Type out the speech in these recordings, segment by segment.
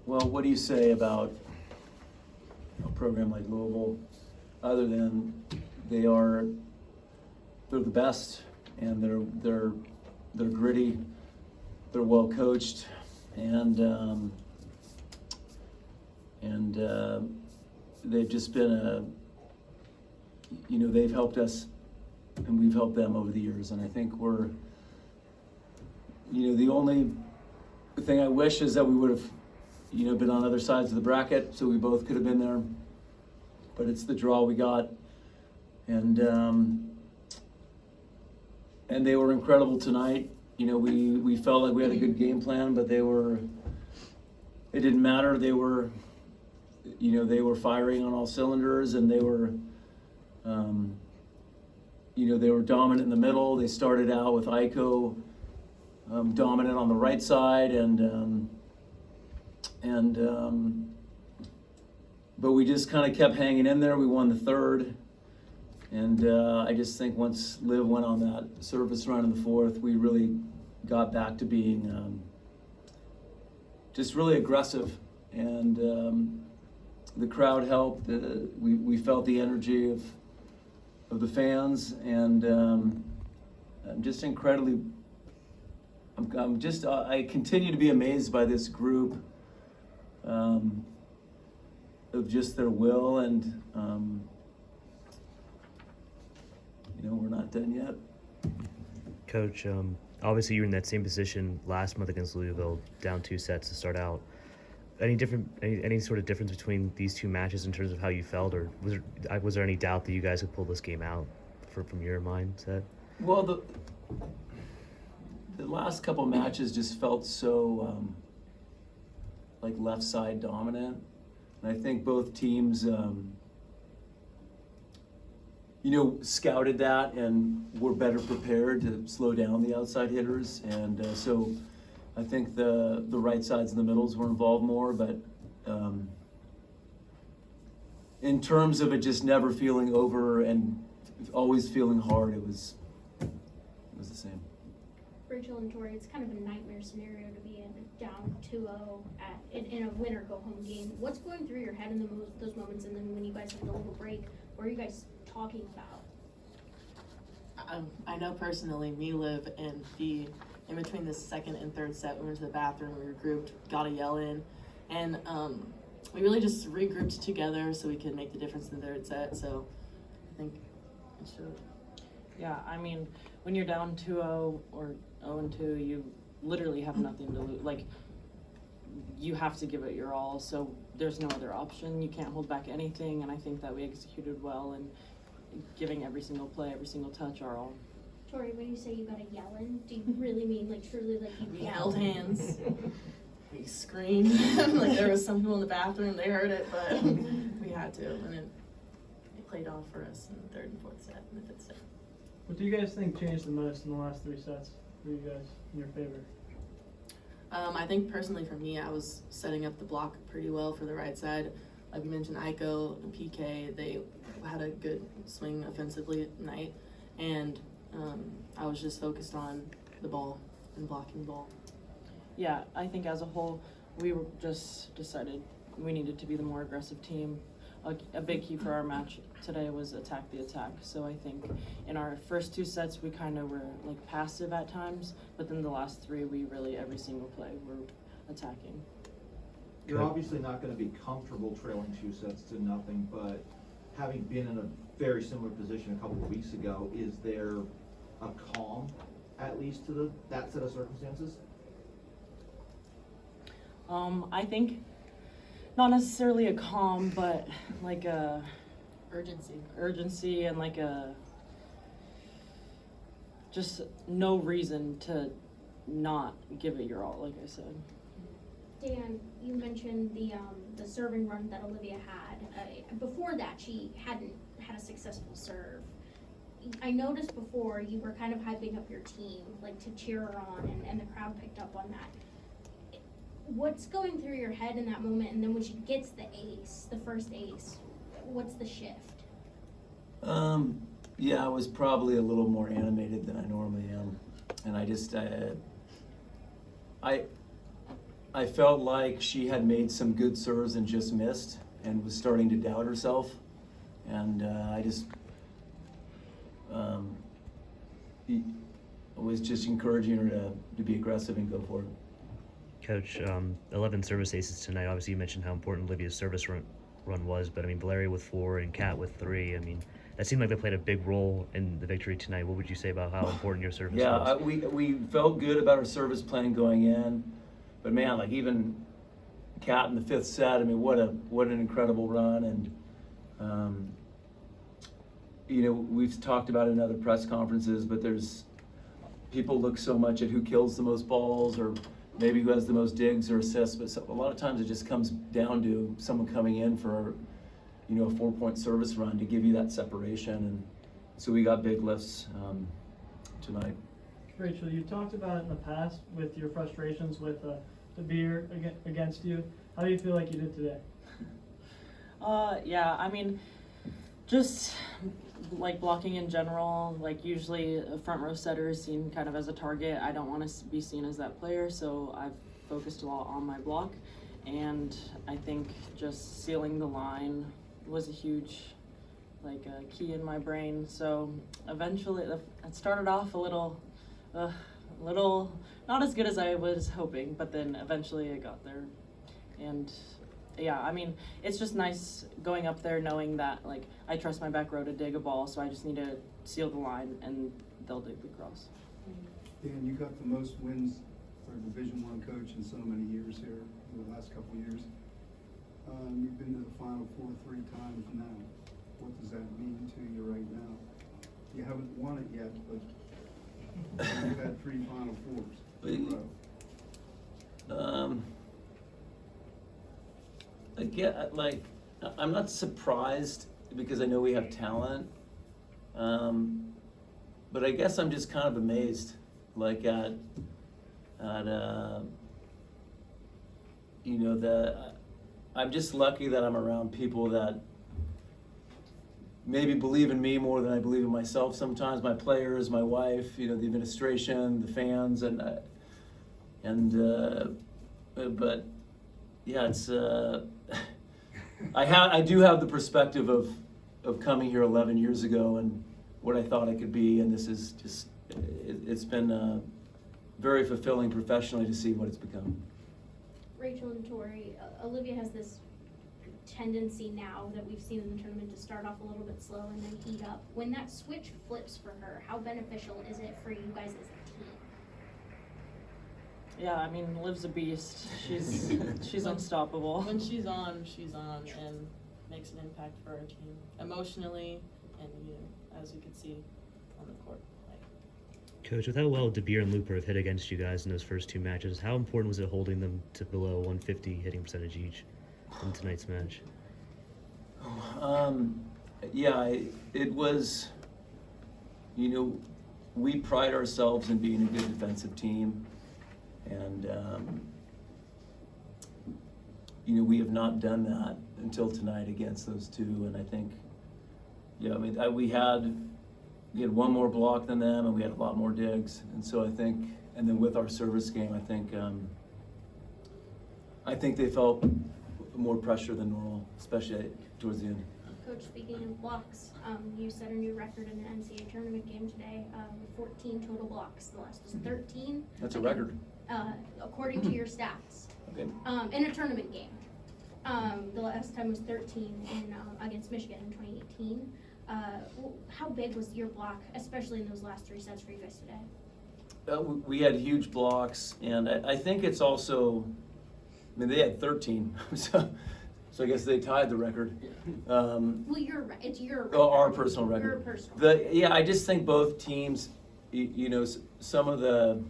Well, what do you say about a program like Louisville, other than they're the best, and they're gritty, they're well coached, and they've just been they've helped us, and we've helped them over the years, and I think we're, the only thing I wish is that we would have, been on other sides of the bracket, so we both could have been there. But it's the draw we got, and they were incredible tonight. We felt like we had a good game plan, but it didn't matter. They were firing on all cylinders, and they were dominant in the middle. They started out with Aiko dominant on the right side, but we just kind of kept hanging in there. We won the third, and I just think once Liv went on that service run in the fourth, we really got back to being just really aggressive, and the crowd helped. We felt the energy of the fans, and I'm just incredibly. I continue to be amazed by this group, of just their will, and we're not done yet. Coach, obviously you were in that same position last month against Louisville, down 2 sets to start out. Any sort of difference between these two matches in terms of how you felt, or was there any doubt that you guys could pull this game out from your mindset? Well, the last couple matches just felt so like left side dominant, and I think both teams scouted that and were better prepared to slow down the outside hitters, and so I think the right sides and the middles were involved more, but in terms of it just never feeling over and always feeling hard, it was the same. Rachel and Torrey, it's kind of a nightmare scenario to be in, down 2-0 in a win-or-go-home game. What's going through your head in those moments, and then when you guys have the little break, what are you guys talking about? I know personally, me, Liv, and in between the second and third set, we went to the bathroom, we regrouped, got a yell in, and we really just regrouped together so we could make the difference in the third set, so I think it showed. Yeah, I mean, when you're down 2-0 or 0-2, you literally have nothing to lose. Like, you have to give it your all, so there's no other option. You can't hold back anything, and I think that we executed well in giving every single play, every single touch our all. Torrey, when you say you got a yell in, do you really mean truly you We yelled? held hands, we screamed, like there was some people in the bathroom, they heard it, but we had to, and it played off for us in the third and fourth set and the fifth set. What do you guys think changed the most in the last 3 sets for you guys in your favor? I think personally for me, I was setting up the block pretty well for the right side. Like we mentioned, Aiko and PK, they had a good swing offensively tonight, and I was just focused on the ball and blocking the ball. Yeah, I think as a whole, we were just decided we needed to be the more aggressive team. A big key for our match today was attack the attack. So I think in our first 2 sets, we kind of were passive at times, but then the last 3, we really, every single play, were attacking. You're obviously not going to be comfortable trailing 2 sets to nothing, but having been in a very similar position a couple of weeks ago, is there a calm, at least to that set of circumstances? I think not necessarily a calm, but a urgency and just no reason to not give it your all, like I said. Dan, you mentioned the serving run that Olivia had. Before that, she hadn't had a successful serve. I noticed before you were kind of hyping up your team, to cheer her on, and the crowd picked up on that. What's going through your head in that moment, and then when she gets the ace, the first ace, what's the shift? Yeah, I was probably a little more animated than I normally am, and I I felt like she had made some good serves and just missed, and was starting to doubt herself. And I just was just encouraging her to be aggressive and go for it. Coach, 11 service aces tonight. Obviously, you mentioned how important Olivia's service run was, but I mean, Valeria with 4 and Kat with 3. I mean, that seemed like they played a big role in the victory tonight. What would you say about how important your service was? We felt good about our service plan going in, but man, like even Kat in the 5th set. I mean, what an incredible run. And you know, we've talked about it in other press conferences, but people look so much at who kills the most balls, or maybe who has the most digs or assists, but a lot of times it just comes down to someone coming in for, you know, a 4-point service run to give you that separation. And so we got big lifts tonight. Rachel, you talked about it in the past with your frustrations with the beer against you. How do you feel like you did today? Yeah, I mean, just like blocking in general, like usually a front row setter is seen kind of as a target. I don't want to be seen as that player, so I've focused a lot on my block, and I think just sealing the line was a huge key in my brain. So eventually it started off a little not as good as I was hoping, but then eventually it got there. And yeah, I mean, it's just nice going up there knowing that, like, I trust my back row to dig a ball, so I just need to seal the line and they'll dig the cross. Dan, you got the most wins for a Division I coach in so many years here, in the last couple of years. You've been to the Final Four 3 times now. What does that mean to you right now? You haven't won it yet, but you've had 3 Final Fours in a row. Again, like, I'm not surprised because I know we have talent, but I guess I'm just kind of amazed, like at you know, I'm just lucky that I'm around people that maybe believe in me more than I believe in myself sometimes. My players, my wife, you know, the administration, the fans, but yeah, it's I do have the perspective of coming here 11 years ago and what I thought I could be, and this is just it's been very fulfilling professionally to see what it's become. Rachel and Torrey, Olivia has this tendency now that we've seen in the tournament to start off a little bit slow and then heat up. When that switch flips for her, how beneficial is it for you guys as a team? Yeah, I mean, Liv's a beast. She's unstoppable. When she's on and makes an impact for our team emotionally, and as you can see on the court. Coach, with how well DeBeer and Looper have hit against you guys in those first 2 matches, how important was it holding them to below 150 hitting percentage each in tonight's match? Yeah, it was, you know, we pride ourselves in being a good defensive team, and you know, we have not done that until tonight against those 2, and I think, yeah, I mean, we had one more block than them, and we had a lot more digs, and so I think, and then with our service game, I think they felt more pressure than normal, especially towards the end. Coach, speaking of blocks, you set a new record in the NCAA tournament game today, 14 total blocks. The last was 13. That's a record. According to your stats. Okay. In a tournament game. The last time was 13 against Michigan in 2018. How big was your block, especially in those last 3 sets for you guys today? We had huge blocks, and I think it's also, I mean, they had 13, so I guess they tied the record. Well, it's your record. Oh, our personal record. Your personal. I just think both teams, you know, some of the,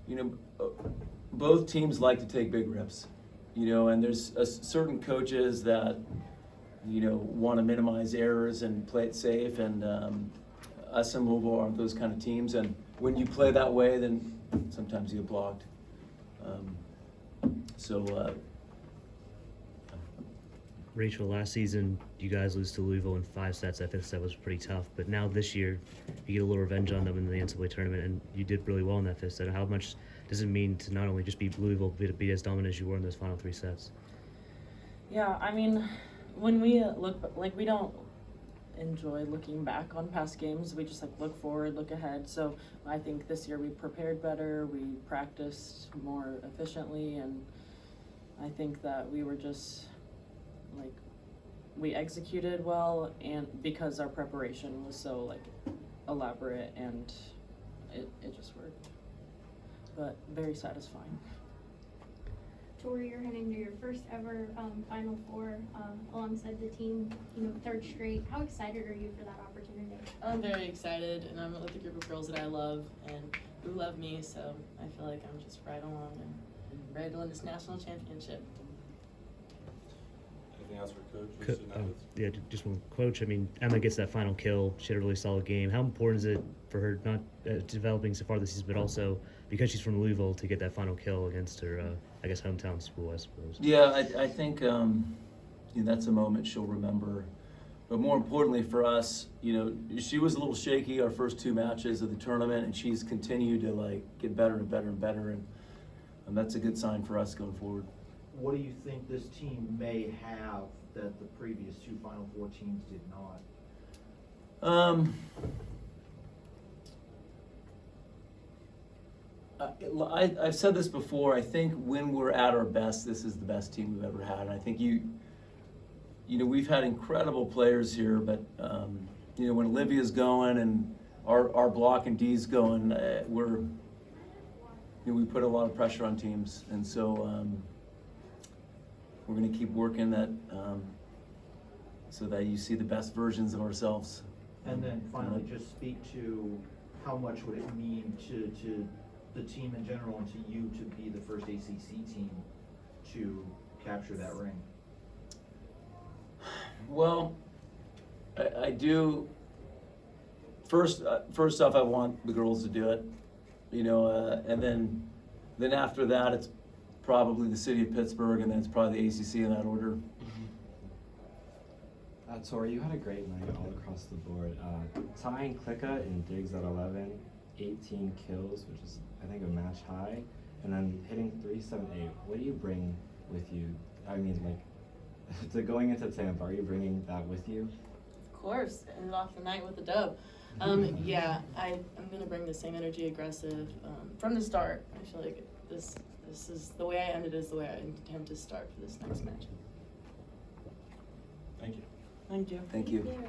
you know, both teams like to take big rips, you know, and there's certain coaches that, you know, want to minimize errors and play it safe, and us and Louisville aren't those kind of teams, and when you play that way, then sometimes you get blocked. Rachel, last season you guys lose to Louisville in 5 sets. That 5th set was pretty tough. But now this year, you get a little revenge on them in the NCAA tournament, and you did really well in that 5th set. How much does it mean to not only just beat Louisville, but to be as dominant as you were in those final 3 sets? Yeah, I mean, when we look, like, we don't enjoy looking back on past games. We just, like, look forward, look ahead. So I think this year we prepared better, we practiced more efficiently, and I think that we were just, like, we executed well, and because our preparation was so, like, elaborate, and it just worked. But very satisfying. Torrey, you're heading to your first ever Final Four alongside the team, you know, 3rd straight. How excited are you for that opportunity? I'm very excited, and I'm with a group of girls that I love and who love me, so I feel like I'm just right along and ready to win this national championship. Anything else for Coach? Yeah, just one coach. I mean, Emma gets that final kill. She had a really solid game. How important is it for her not developing so far this season, but also because she's from Louisville to get that final kill against her, I guess, hometown school, I suppose? Yeah, I think that's a moment she'll remember. But more importantly for us, you know, she was a little shaky our first 2 matches of the tournament, and she's continued to, like, get better and better and better, and that's a good sign for us going forward. What do you think this team may have that the previous 2 Final Four teams did not? I've said this before. I think when we're at our best, this is the best team we've ever had. And I think you know, we've had incredible players here, but you know, when Olivia's going and our block and D's going, we put a lot of pressure on teams, and so we're going to keep working that so that you see the best versions of ourselves. And then finally, just speak to how much would it mean to the team in general and to you to be the first ACC team to capture that ring? Well, I do. First off, I want the girls to do it, you know, and then after that, it's probably the city of Pittsburgh, and then it's probably the ACC in that order. Torrey, you had a great night all across the board. Tying Klicka in digs at 11, 18 kills, which is, I think, a match high, and then hitting 378. What do you bring with you? I mean, like, to going into Tampa, are you bringing that with you? Of course, ended off the night with a dub. Yeah, I'm gonna bring the same energy, aggressive from the start. I feel like this is the way I ended is the way I intend to start for this next match. Thank you. Thank you. Thank you. Yeah.